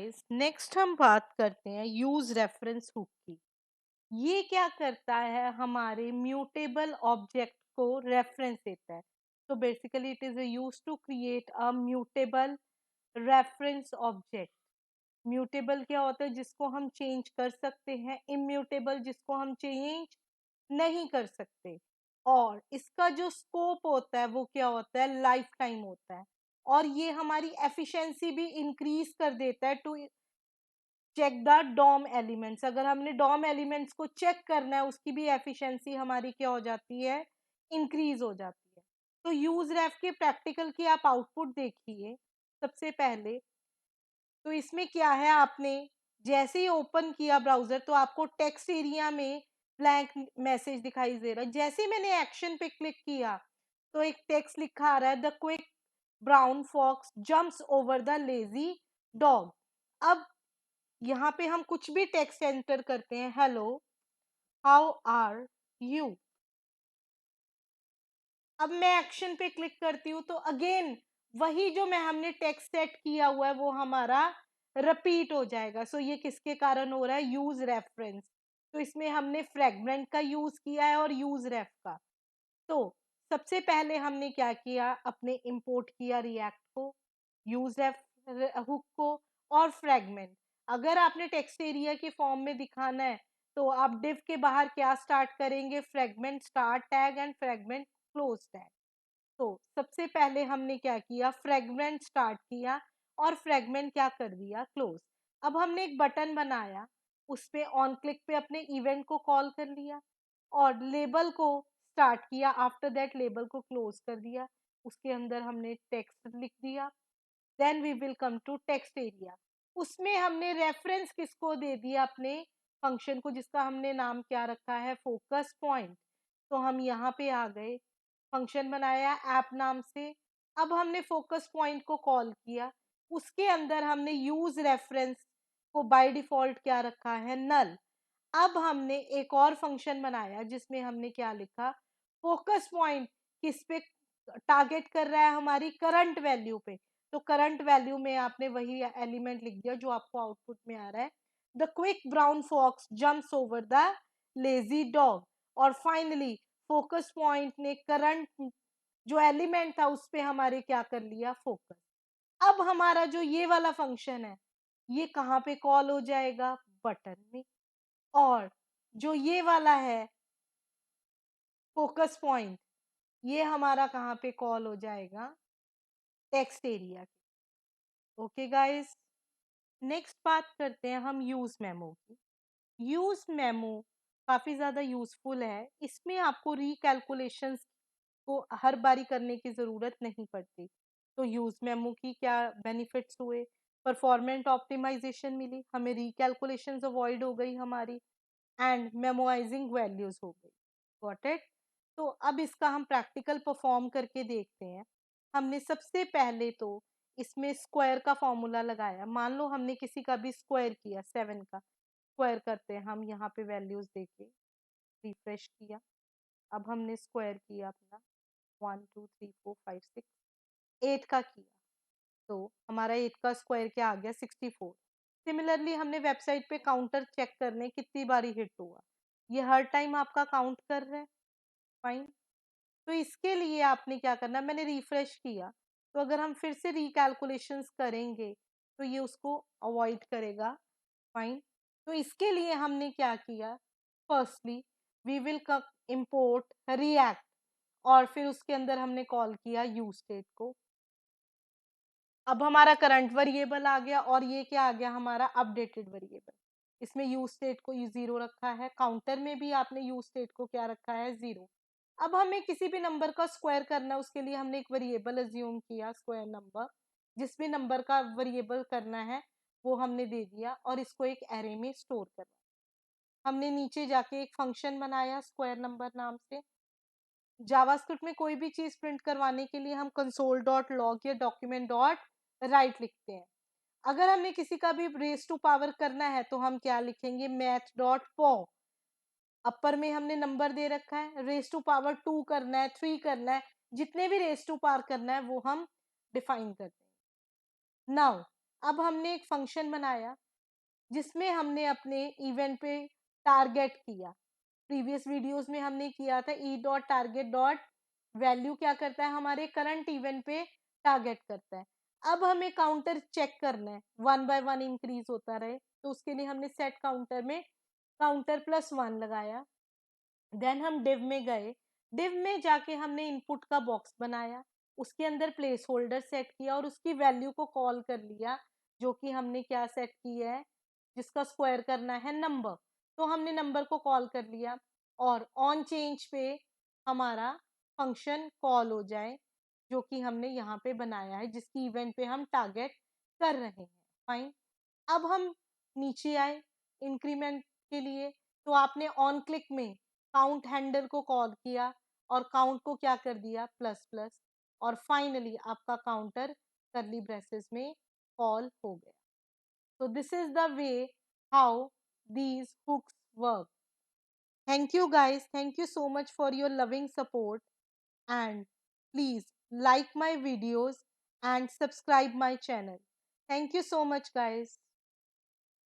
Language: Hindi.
गाइस, नेक्स्ट हम बात करते हैं यूज रेफरेंस हुक की। ये क्या करता है, हमारे म्यूटेबल ऑब्जेक्ट को रेफरेंस देता है। तो basically it is use to create a mutable reference object. Mutable क्या होता है? जिसको हम चेंज कर सकते हैं। इम्यूटेबल जिसको हम चेंज नहीं कर सकते। और इसका जो स्कोप होता है वो क्या होता है? लाइफ टाइम होता है। और ये हमारी एफिशिएंसी भी इंक्रीज कर देता है to check the DOM elements. अगर हमने डॉम एलिमेंट्स को चेक करना है, उसकी भी एफिशिएंसी हमारी क्या हो जाती है? इंक्रीज हो जाती है। तो यूज रेफ के प्रैक्टिकल की आप आउटपुट देखिए। सबसे पहले तो इसमें क्या है, आपने जैसे ही ओपन किया ब्राउजर तो आपको टेक्स्ट एरिया में ब्लैंक मैसेज दिखाई दे रहा है। जैसे ही मैंने एक्शन पे क्लिक किया तो एक टेक्स्ट लिखा आ रहा है, the quick brown fox jumps over the lazy dog. अब यहाँ पे हम कुछ भी टेक्स्ट एंटर करते हैं, हेलो, हाउ आर यू। अब मैं एक्शन पे क्लिक करती हूँ तो अगेन वही जो मैं हमने टेक्स्ट सेट किया हुआ है वो हमारा रिपीट हो जाएगा। सो ये किसके कारण हो रहा है? Use reference. तो इसमें हमने फ्रेगमेंट का यूज किया है और यूज रेफ का। तो सबसे पहले हमने क्या किया, अपने इंपोर्ट किया रिएक्ट को, यूज हुक को और फ्रेगमेंट। अगर आपने टेक्स्ट एरिया के फॉर्म में दिखाना है तो आप डिव के बाहर क्या स्टार्ट करेंगे? Fragment start tag and fragment close tag. तो सबसे पहले हमने क्या किया, फ्रेगमेंट स्टार्ट किया और फ्रेगमेंट क्या कर दिया? क्लोज। अब हमने एक बटन बनाया, उस पे ऑन क्लिक पे अपने इवेंट को कॉल कर लिया और लेबल को स्टार्ट किया। आफ्टर दैट लेबल को क्लोज कर दिया, उसके अंदर हमने टेक्स्ट लिख दिया। Then we will come to text area. उसमें हमने रेफरेंस किसको दे दिया? अपने फंक्शन को, जिसका हमने नाम क्या रखा है? Focus point. तो हम यहाँ पे आ गए, फंक्शन बनाया ऐप नाम से। अब हमने फोकस पॉइंट को कॉल किया, उसके अंदर हमने यूज रेफरेंस को बाय डिफॉल्ट क्या रखा है? नल। अब हमने एक और फंक्शन बनाया जिसमें हमने क्या लिखा? फोकस पॉइंट किस पे टारगेट कर रहा है? हमारी करंट वैल्यू पे। तो करंट वैल्यू में आपने वही एलिमेंट लिख दिया जो आपको आउटपुट में आ रहा है, the quick brown fox jumps over the lazy dog. और फाइनली फोकस पॉइंट ने करंट जो एलिमेंट था उस पे हमारे क्या कर लिया? फोकस। अब हमारा जो ये वाला फंक्शन है ये कहाँ पे कॉल हो जाएगा? बटन में। और जो ये वाला है फोकस पॉइंट, ये हमारा कहाँ पे कॉल हो जाएगा? टेक्स्ट एरिया के। ओके गाइस, नेक्स्ट बात करते हैं हम यूज मेमो की। यूज मेमो काफी ज्यादा यूजफुल है। इसमें आपको रिकैलकुलेशंस को हर बारी करने की जरूरत नहीं पड़ती। तो यूज मेमो की क्या बेनिफिट्स हुए? परफॉर्मेंट ऑप्टिमाइजेशन मिली, हमें रिकैलकुलेशंस अवॉइड हो गई हमारी, एंड मेमोराइजिंग वैल्यूज हो गई। Got it? तो अब इसका हम प्रैक्टिकल परफॉर्म करके देखते हैं। हमने सबसे पहले तो इसमें स्क्वायर का फॉर्मूला लगाया। मान लो हमने किसी का भी स्क्वायर किया, 7 का स्क्वायर करते हैं हम, यहाँ पे वैल्यूज देके रिफ्रेश किया। अब हमने स्क्वायर किया अपना 1 2 3 4 5 6 8 का किया, तो हमारा 8 का स्क्वायर क्या आ गया? 64। सिमिलरली हमने वेबसाइट पे काउंटर चेक करने कितनी बारी हिट हुआ, ये हर टाइम आपका काउंट कर रहे हैं। फाइन। तो इसके लिए आपने क्या करना, मैंने रिफ्रेश किया, तो अगर हम फिर से रिकैलकुलेशंस करेंगे तो ये उसको अवॉइड करेगा। फाइन। तो इसके लिए हमने क्या किया? Firstly we will import React और फिर उसके अंदर हमने कॉल किया यूज स्टेट को। अब हमारा करंट वेरिएबल आ गया और ये क्या आ गया? हमारा अपडेटेड वेरिएबल। इसमें यूज स्टेट को जीरो रखा है, काउंटर में भी आपने यूज स्टेट को क्या रखा है? जीरो। अब हमें किसी भी नंबर का स्क्वायर करना है, उसके लिए हमने एक वेरिएबल अज्यूम किया स्क्वायर नंबर। जिस भी नंबर का वेरिएबल करना है वो हमने दे दिया और इसको एक एरे में स्टोर करना। हमने नीचे जाके एक फंक्शन बनाया स्क्वायर नंबर नाम से। जावास्क्रिप्ट में कोई भी चीज प्रिंट करवाने के लिए हम कंसोल डॉट लॉग या डॉक्यूमेंट डॉट राइट लिखते हैं। अगर हमने किसी का भी रेस टू पावर करना है तो हम क्या लिखेंगे? मैथ डॉट पॉ। अपर में हमने नंबर दे रखा है, रेस टू पावर 2 करना है, 3 करना है, जितने भी रेस टू पावर करना है वो हम डिफाइन करते हैं। नाउ अब हमने एक फंक्शन बनाया जिसमें हमने अपने इवेंट पे टारगेट किया। प्रीवियस वीडियोस में हमने किया था E dot target dot value क्या करता है, हमारे करंट इवेंट पे टारगेट करता है। अब हमें काउंटर चेक करना है, 1 बाय 1 इंक्रीज होता रहे, तो उसके लिए हमने सेट काउंटर में काउंटर +1 लगाया। देन हम डिव में गए, डिव में जाके हमने इनपुट का बॉक्स बनाया, उसके अंदर प्लेस होल्डर सेट किया और उसकी वैल्यू को कॉल कर लिया, जो कि हमने क्या सेट किया है, जिसका स्क्वायर करना है नंबर, तो हमने नंबर को कॉल कर लिया और ऑन चेंज पे हमारा फंक्शन कॉल हो जाए, जो कि हमने यहाँ पे बनाया है, जिसकी इवेंट पे हम टारगेट कर रहे हैं। फाइन। अब हम नीचे आए इंक्रीमेंट के लिए, तो आपने ऑन क्लिक में काउंट हैंडल को कॉल किया और काउंट को क्या कर दिया, प्लस प्लस, और फाइनली आपका काउंटर करली ब्रेसेस में कॉल हो गया। So this is the way how these hooks work. Thank you guys. Thank you so much for your loving support, and please like my videos and subscribe my channel. Thank you so much guys.